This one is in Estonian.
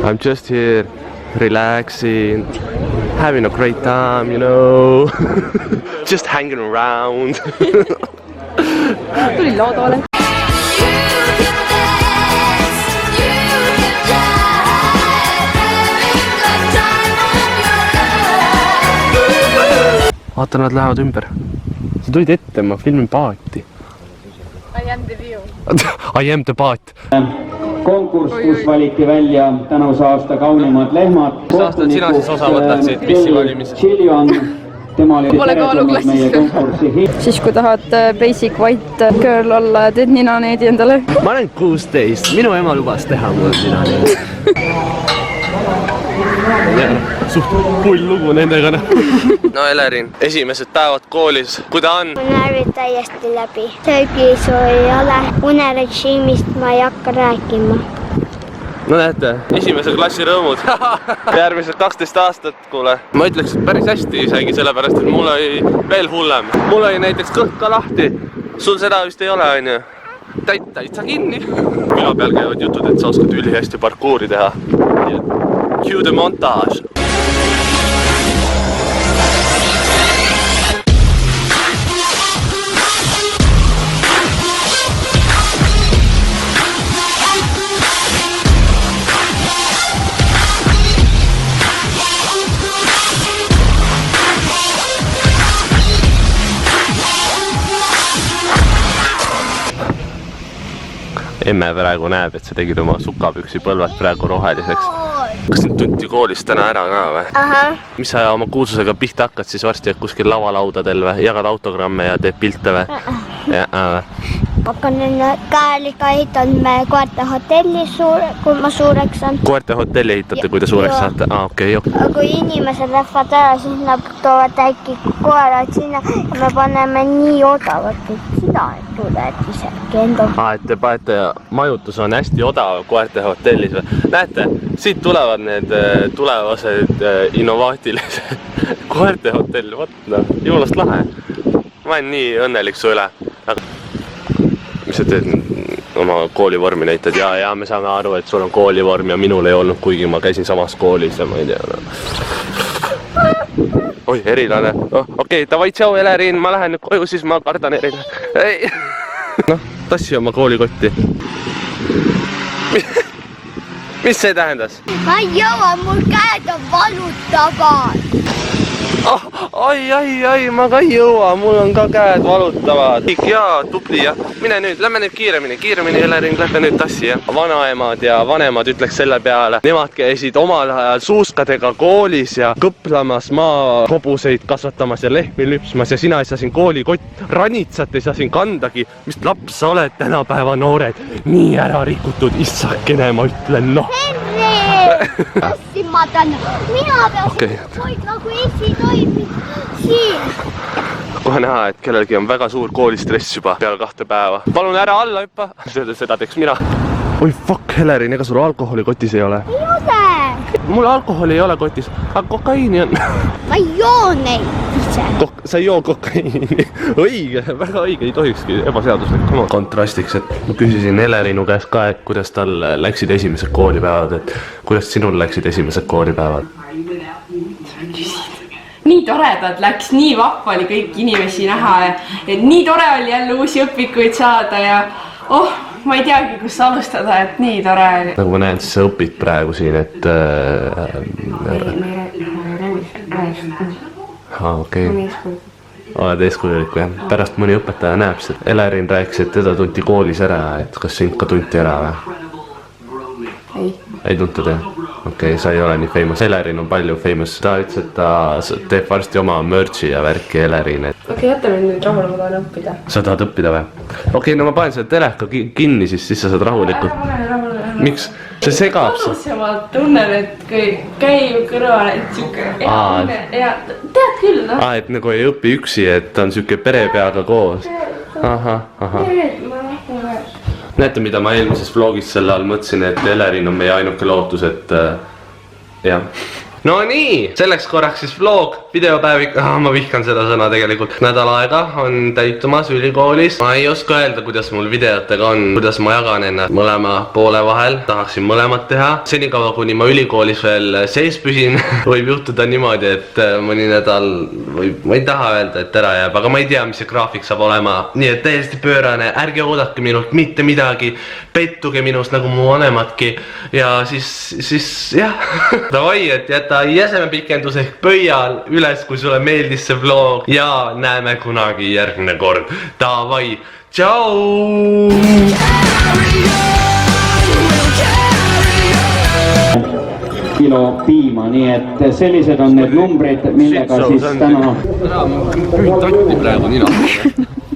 I'm just here relaxing, having a great time, you know. Just hanging around. Tuli laudale. Vaata, nad lähevad ümber. Sa tulid ette, ma filmin paati. I am the view. I am the paat. Konkurss, kus valiti välja tänavuse aasta kaunimad lehmad. Mis aastal sina siis osa võtad siit Missi valimisest? Tema oli teretulnud meie konkursi. Siis kui tahad basic white girl olla, teed ninaneedi endale. Ma olen 16, minu ema lubas teha mul ninaneedi. Suht pull lugu nendega. No Elerin, esimesed päevad koolis, kui ta on? Närvid täiesti läbi. Söögisu ei ole. Unerežiimist ma ei hakka rääkima. No näete, esimese klassi rõõmud. Järgmised 12 aastat, kuule. Ma ütleks, et päris hästi isegi, sellepärast, et mul oli veel hullem. Mul oli näiteks kõht ka lahti. Sul seda vist ei ole, on ju? Täitsa kinni. Küla peal käivad jutud, et sa oskad üli hästi parkuuri teha. Cue the montage. Emme praegu näeb, et sa tegid oma sukapüksi põlvad praegu roheliseks. Kas nüüd tunti koolist täna ära ka või? Aha. Mis sa oma kuulsusega pihta hakkad siis varsti kuskil lavalaudadel või? Jagad autogramme ja teed pilte või? Hakkan käeliga ehitanud me koerte hotelli, kui ma suureks on. Koerte hotelli ehitate, kui te suureks saate? Okei. Kui inimesed lähevad ära, siis nad toovad äkki koerad sinna ja me paneme nii odavalt, et sina tuled isegi enda. Et te panete, majutus on hästi odav koerte hotellis või? Näete, siit tulevad need tulevased innovaatilised koerte hotell. Vaata, jumalast lahe. Ma olen nii õnnelik su üle. Mis sa teed oma koolivormi näitad? Ja me saame aru, et sul on koolivorm ja minul ei olnud, kuigi ma käisin samas koolis ja ma ei tea. Oi, erilane. Okei, davai, tšau Elerin, ma lähen nüüd koju, siis ma kardan erilane. Noh, tassi oma koolikotti. Mis see tähendas? Ma ei jõua, mul käed on valutavad. Ai, ma ka ei jõua, mul on ka käed valutavad. Jaa, tubli jah. Mine nüüd, lähme nüüd kiiremini, Elerin, lähme nüüd tassi jah. Vanaemad ja vanemad ütleks selle peale. Nemad käisid omal ajal suuskadega koolis ja kõplamas maakobuseid kasvatamas ja lehmi lüpsmas ja sina ei saa siin koolikott ranitsat, ei saa siin kandagi. Mis laps sa oled tänapäeva noored? Nii ära rikutud, issakene, ma ütlen, noh. Tassi ma tänan. Mina peaks hoid nagu esi toimib siin. Kohe näha, et kellelgi on väga suur koolistress juba peale 2 päeva. Palun ära alla hüppa. Seda teeks mina. Oi, fuck, Elerin, ega sul alkoholi kotis ei ole? Ei ole. Mul alkoholi ei ole kotis, aga kokaiini on. Ma ei joo neid ise. Sa ei joo kokaiini. Õige, väga õige, ei tohikski ebaseaduslik. Kontrastiks, et ma küsisin Elerinu käest ka, et kuidas tal läksid esimesed koolipäevad, et kuidas sinul läksid esimesed koolipäevad? Nii toredad läks, nii vahva oli kõik inimesi näha ja nii tore oli jälle uusi õpikuid saada ja ma ei teagi, kus alustada, et nii tore oli. Nagu ma näen, siis sa õpid praegu siin, et... Okei. Oled eeskujulik või? Pärast mõni õpetaja näeb seda. Elerin rääkis, et teda tunti koolis ära, et kas sind ka tunti ära või? Ei tuntud jah? Okei, sa ei ole nii famous. Elerin on palju famous. Ta ütles, et ta teeb varsti oma merch'i ja värki Elerin. Okei, jätta nüüd rahule, ma tahan õppida. Sa tahad õppida või? Okei, no ma panen seda teleka kinni, siis sa saad rahulikult. Miks? See segab. Ma tunnen, et kui käib kõrval, et siuke ja tead küll, noh. Et nagu ei õpi üksi, et ta on siuke perepeaga koos. Näete, mida ma eelmises vlogis selle all mõtlesin, et Elerin on meie ainuke lootus, et jah. no nii, selleks korraks siis vlog, videopäevik, ma vihkan seda sõna tegelikult. Nädal aega on täitumas ülikoolis. Ma ei oska öelda, kuidas mul videotega on, kuidas ma jagan ennast mõlema poole vahel. Tahaksin mõlemat teha. Senikaua, kuni ma ülikoolis veel sees püsin, võib juhtuda niimoodi, et mõni nädal või ma ei taha öelda, et ära jääb, aga ma ei tea, mis see graafik saab olema. Nii et täiesti pöörane, ärge oodake minult mitte midagi, pettuge minust nagu mu vanematki ja siis jah, davai, et jäta jäsemepikendus ehk pöial üles, kui sulle meeldis see vlog ja näeme kunagi järgmine kord. Davai, tšau! kilo piima, nii et sellised on need numbrid, millega siis täna... Ära, ma püüd tatti praegu nina.